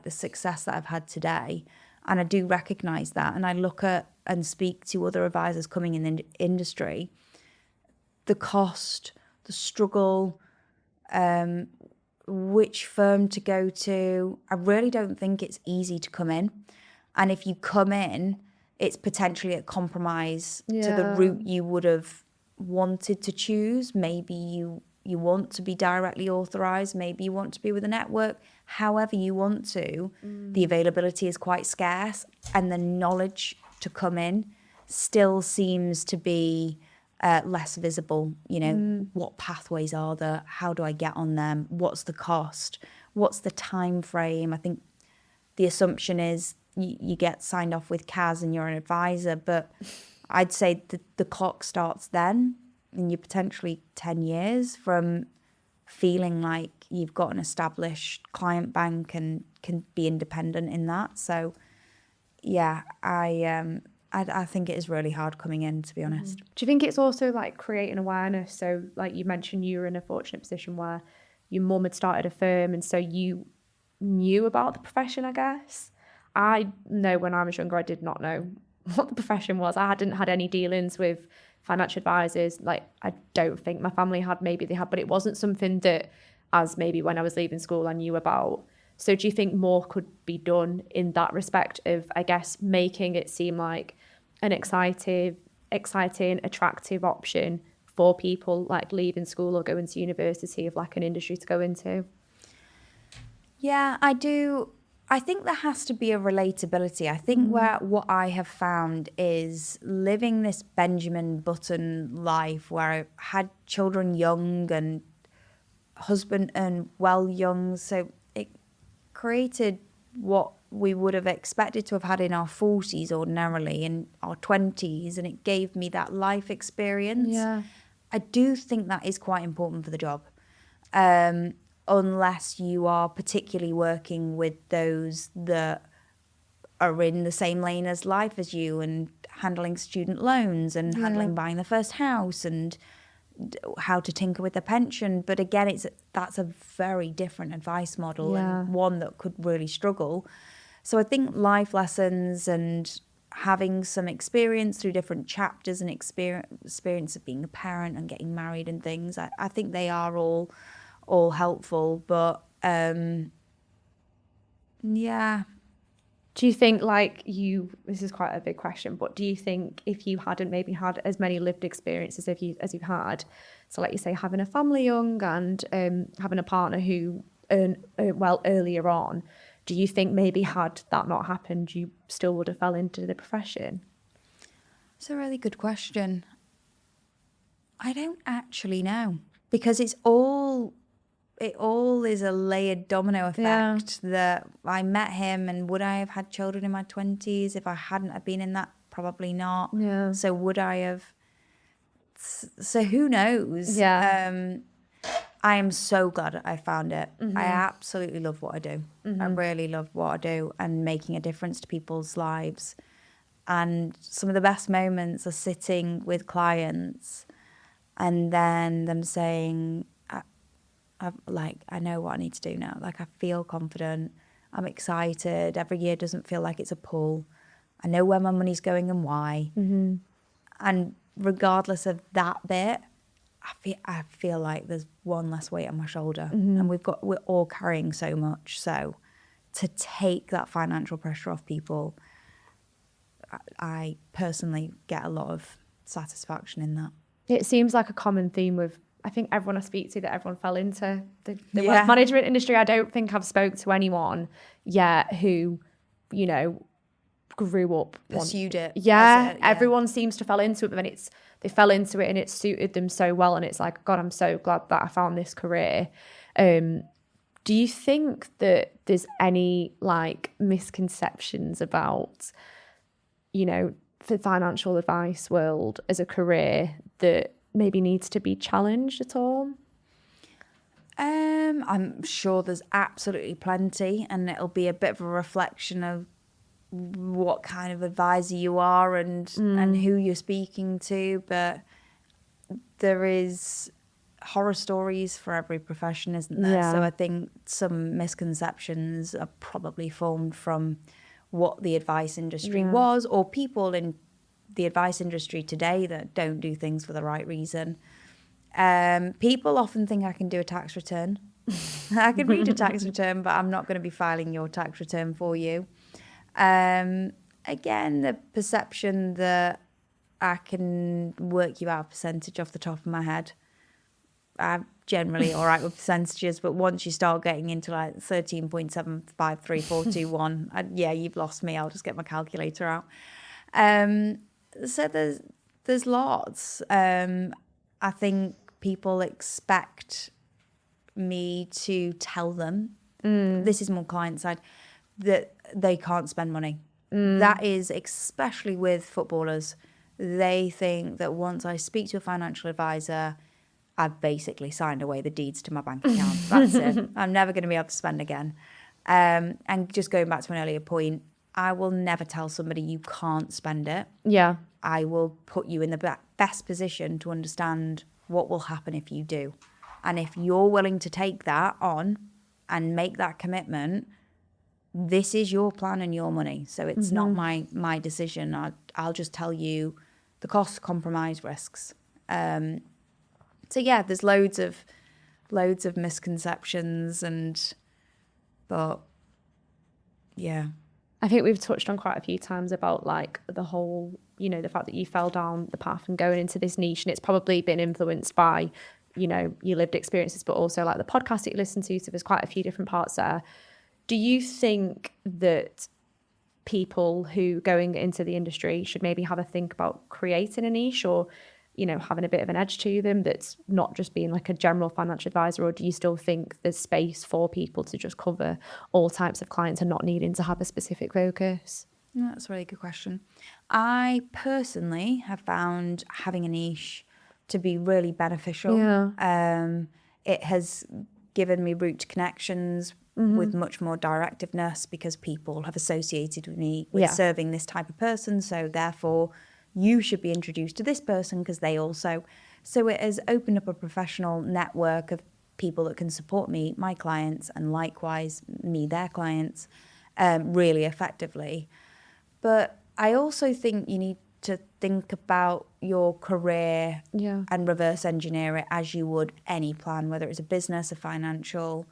the success that I've had today. And I do recognise that. And I look at and speak to other advisors coming in the industry. The cost, the struggle, which firm to go to. I really don't think it's easy to come in. And if you come in, it's potentially a compromise to the route you would have wanted to choose. Maybe you want to be directly authorised, maybe you want to be with a network, however you want to. The availability is quite scarce and the knowledge to come in still seems to be less visible. What pathways are there? How do I get on them? What's the cost? What's the time frame? I think the assumption is you get signed off with CAS and you're an advisor, but I'd say the clock starts then, and you're potentially 10 years from feeling like you've got an established client bank and can be independent in that. So, yeah, I think it is really hard coming in, to be honest. Do you think it's also like creating awareness? So, like you mentioned, you were in a fortunate position where your mum had started a firm, and so you knew about the profession, I guess. I know when I was younger, I did not know what the profession was. I hadn't had any dealings with financial advisors. Like, I don't think my family had, maybe they had, but it wasn't something that, as maybe when I was leaving school, I knew about. So do you think more could be done in that respect of, I guess, making it seem like an exciting, attractive option for people like leaving school or going to university, of like an industry to go into? Yeah, I do. I think there has to be a relatability. I think what I have found is living this Benjamin Button life where I had children young and husband and well young. So it created what we would have expected to have had in our 40s ordinarily, in our 20s. And it gave me that life experience. Yeah. I do think that is quite important for the job. Unless you are particularly working with those that are in the same lane as life as you and handling student loans and handling buying the first house and how to tinker with the pension. But again, that's a very different advice model and one that could really struggle. So I think life lessons and having some experience through different chapters and experience of being a parent and getting married and things, I think they are all helpful, but yeah. Do you think, like, this is quite a big question, but do you think if you hadn't maybe had as many lived experiences as you've had, so like you say, having a family young and having a partner who earned well earlier on, do you think maybe had that not happened, you still would have fell into the profession? It's a really good question. I don't actually know, because it all is a layered domino effect. That I met him, and would I have had children in my 20s if I hadn't have been in that? Probably not. Yeah. So would I have? So who knows? Yeah. I am so glad I found it. I absolutely love what I do. I really love what I do and making a difference to people's lives. And some of the best moments are sitting with clients and then them saying, I know what I need to do now. Like, I feel confident. I'm excited. Every year doesn't feel like it's a pull. I know where my money's going and why. Mm-hmm. And regardless of that bit, I feel like there's one less weight on my shoulder. Mm-hmm. And we're all carrying so much. So to take that financial pressure off people, I personally get a lot of satisfaction in that. It seems like a common theme with, I think, everyone I speak to, that everyone fell into the Yeah. wealth management industry. I don't think I've spoke to anyone yet who, you know, grew up. Pursued it. Yeah, everyone seems to fall into it, but then they fell into it and it suited them so well. And it's like, God, I'm so glad that I found this career. Do you think that there's any like misconceptions about, you know, the financial advice world as a career that maybe needs to be challenged at all? I'm sure there's absolutely plenty, and it'll be a bit of a reflection of what kind of advisor you are and who you're speaking to. But there is horror stories for every profession, isn't there? Yeah. So I think some misconceptions are probably formed from what the advice industry was, or people in the advice industry today that don't do things for the right reason. People often think I can do a tax return. I can read a tax return, but I'm not going to be filing your tax return for you. Again, the perception that I can work you out a percentage off the top of my head. I'm generally all right with percentages, but once you start getting into like 13.753421, you've lost me. I'll just get my calculator out. So there's lots. I think people expect me to tell them, this is more client side, that they can't spend money. That is especially with footballers. They think that once I speak to a financial advisor, I've basically signed away the deeds to my bank account. That's it. I'm never going to be able to spend again. And just going back to an earlier point, I will never tell somebody you can't spend it. Yeah. I will put you in the best position to understand what will happen if you do. And if you're willing to take that on and make that commitment, this is your plan and your money. So it's not my decision. I'll just tell you the cost, compromise, risks. So yeah, there's loads of misconceptions, but yeah. I think we've touched on quite a few times about like the whole, you know, the fact that you fell down the path and going into this niche, and it's probably been influenced by, you know, your lived experiences, but also like the podcast that you listen to. So there's quite a few different parts there. Do you think that people who going into the industry should maybe have a think about creating a niche, or, you know, having a bit of an edge to them that's not just being like a general financial advisor? Or do you still think there's space for people to just cover all types of clients and not needing to have a specific focus? That's a really good question. I personally have found having a niche to be really beneficial. Yeah. It has given me route to connections with much more directiveness, because people have associated with me with serving this type of person. So therefore, you should be introduced to this person because they also. So it has opened up a professional network of people that can support me, my clients, and likewise me, their clients, really effectively. But I also think you need to think about your career and reverse engineer it as you would any plan, whether it's a business, a financial.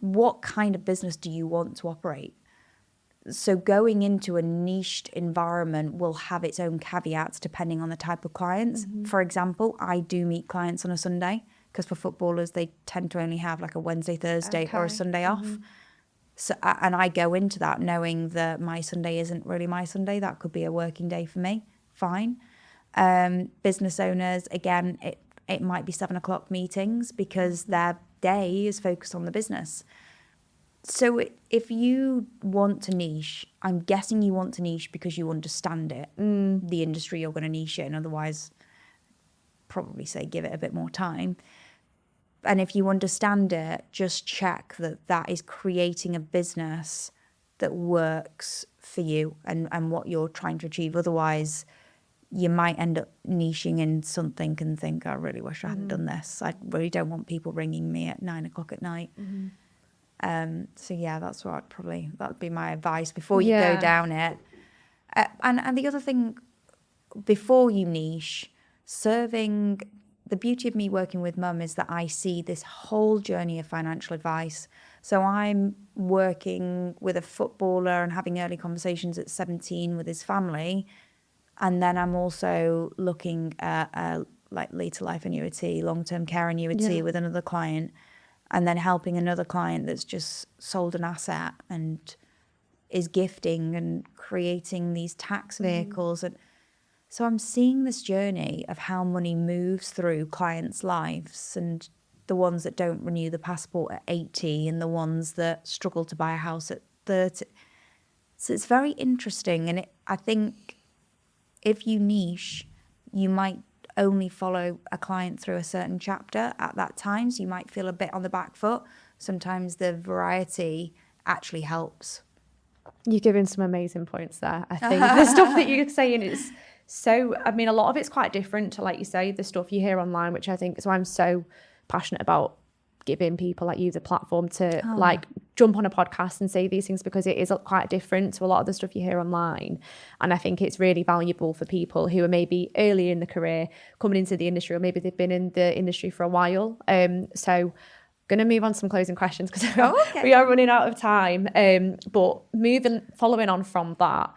What kind of business do you want to operate? So going into a niched environment will have its own caveats depending on the type of clients. For example, I do meet clients on a Sunday, because for footballers, they tend to only have like a Wednesday, Thursday or a Sunday off. So, and I go into that knowing that my Sunday isn't really my Sunday. That could be a working day for me. Fine. Business owners, again, it might be 7:00 meetings because their day is focused on the business. So if you want to niche, I'm guessing you want to niche because you understand it, the industry you're going to niche in. Otherwise, probably say give it a bit more time. And if you understand it, just check that that is creating a business that works for you and what you're trying to achieve. Otherwise, you might end up niching in something and think, I really wish I hadn't done this. I really don't want people ringing me at 9 o'clock at night. So yeah, that's what that'd be my advice before you go down it. And the other thing, before you niche, the beauty of me working with mum is that I see this whole journey of financial advice. So I'm working with a footballer and having early conversations at 17 with his family. And then I'm also looking at like later life annuity, long-term care annuity with another client, and then helping another client that's just sold an asset and is gifting and creating these tax vehicles. And so I'm seeing this journey of how money moves through clients' lives, and the ones that don't renew the passport at 80 and the ones that struggle to buy a house at 30. So it's very interesting. And I think if you niche, you might only follow a client through a certain chapter at that time. So you might feel a bit on the back foot. Sometimes the variety actually helps. You're giving some amazing points there. I think the stuff that you're saying is so, I mean, a lot of it's quite different to, like you say, the stuff you hear online, which I think is why I'm so passionate about giving people like you the platform to like jump on a podcast and say these things, because it is quite different to a lot of the stuff you hear online. And I think it's really valuable for people who are maybe early in the career coming into the industry, or maybe they've been in the industry for a while. So going to move on to some closing questions because we are running out of time. But following on from that,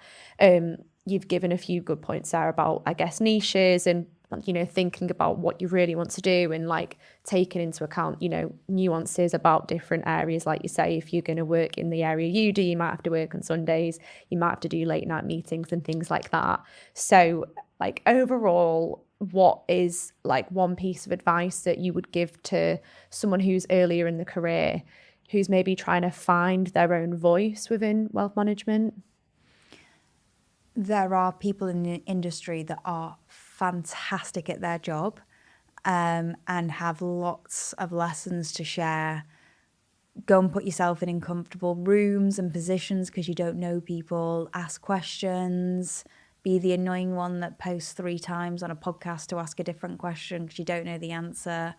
you've given a few good points there about, I guess, niches and, you know, thinking about what you really want to do and like taking into account, you know, nuances about different areas. Like you say, if you're going to work in the area you do, you might have to work on Sundays, you might have to do late night meetings and things like that. So like overall, what is like one piece of advice that you would give to someone who's earlier in the career, who's maybe trying to find their own voice within wealth management? There are people in the industry that are fantastic at their job and have lots of lessons to share. Go and put yourself in uncomfortable rooms and positions because you don't know people. Ask questions. Be the annoying one that posts 3 times on a podcast to ask a different question because you don't know the answer.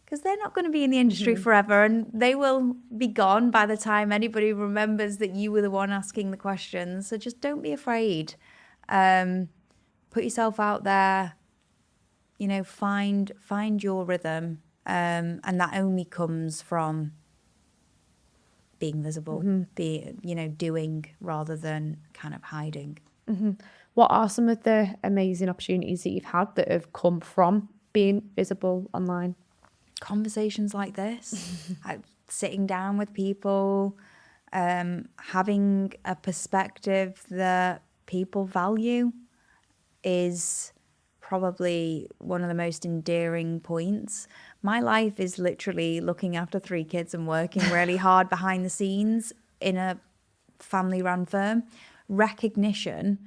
Because they're not going to be in the industry forever, and they will be gone by the time anybody remembers that you were the one asking the questions. So just don't be afraid. Put yourself out there. You know, find your rhythm, and that only comes from being visible, doing rather than kind of hiding. What are some of the amazing opportunities that you've had that have come from being visible online? Conversations like this, sitting down with people, having a perspective that people value is probably one of the most endearing points. My life is literally looking after 3 kids and working really hard behind the scenes in a family-run firm. Recognition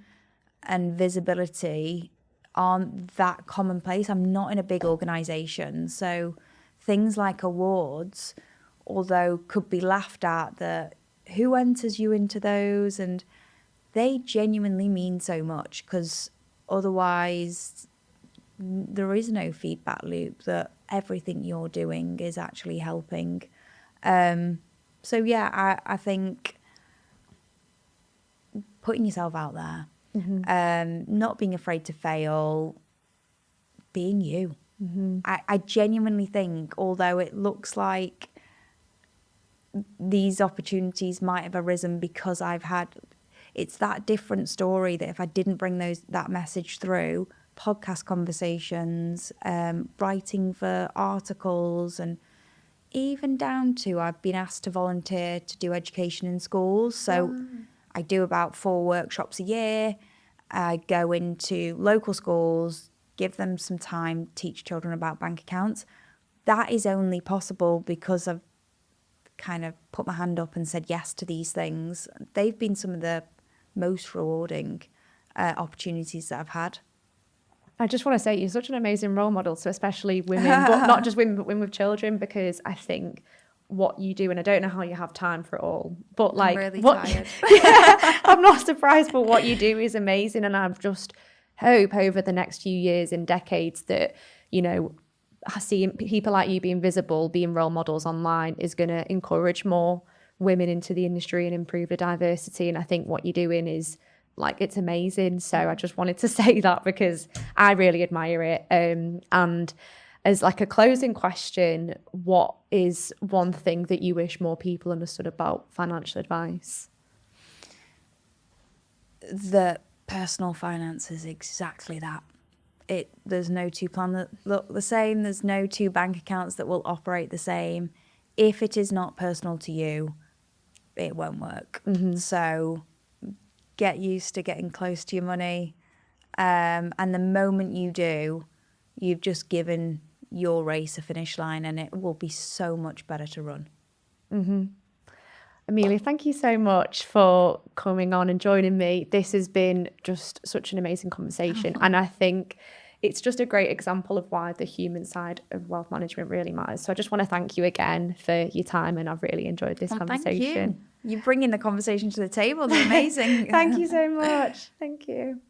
and visibility aren't that commonplace. I'm not in a big organisation, so things like awards, although could be laughed at, that who enters you into those, and they genuinely mean so much, because otherwise there is no feedback loop that everything you're doing is actually helping. So yeah, I think putting yourself out there, not being afraid to fail, being you. I genuinely think, although it looks like these opportunities might have arisen because it's that different story that if I didn't bring that message through, podcast conversations, writing for articles, and even down to I've been asked to volunteer to do education in schools. So I do about 4 workshops a year. I go into local schools, give them some time, teach children about bank accounts. That is only possible because I've kind of put my hand up and said yes to these things. They've been some of the most rewarding opportunities that I've had. I just want to say you're such an amazing role model to especially women, but not just women, but women with children, because I think what you do, and I don't know how you have time for it all, but like, I'm really what, tired. I'm not surprised, but what you do is amazing. And I just hope over the next few years and decades that, you know, seeing people like you being visible, being role models online is going to encourage more women into the industry and improve the diversity. And I think what you're doing is like, it's amazing. So I just wanted to say that because I really admire it. And as like a closing question, what is one thing that you wish more people understood about financial advice? The personal finance is exactly that. There's no two plans that look the same. There's no two bank accounts that will operate the same. If it is not personal to you, it won't work. So get used to getting close to your money. And the moment you do, you've just given your race a finish line, and it will be so much better to run. Emmelia, thank you so much for coming on and joining me. This has been just such an amazing conversation. And I think it's just a great example of why the human side of wealth management really matters. So I just want to thank you again for your time, and I've really enjoyed this conversation. Thank you. You're bringing the conversation to the table. It's amazing. Thank you so much. Thank you.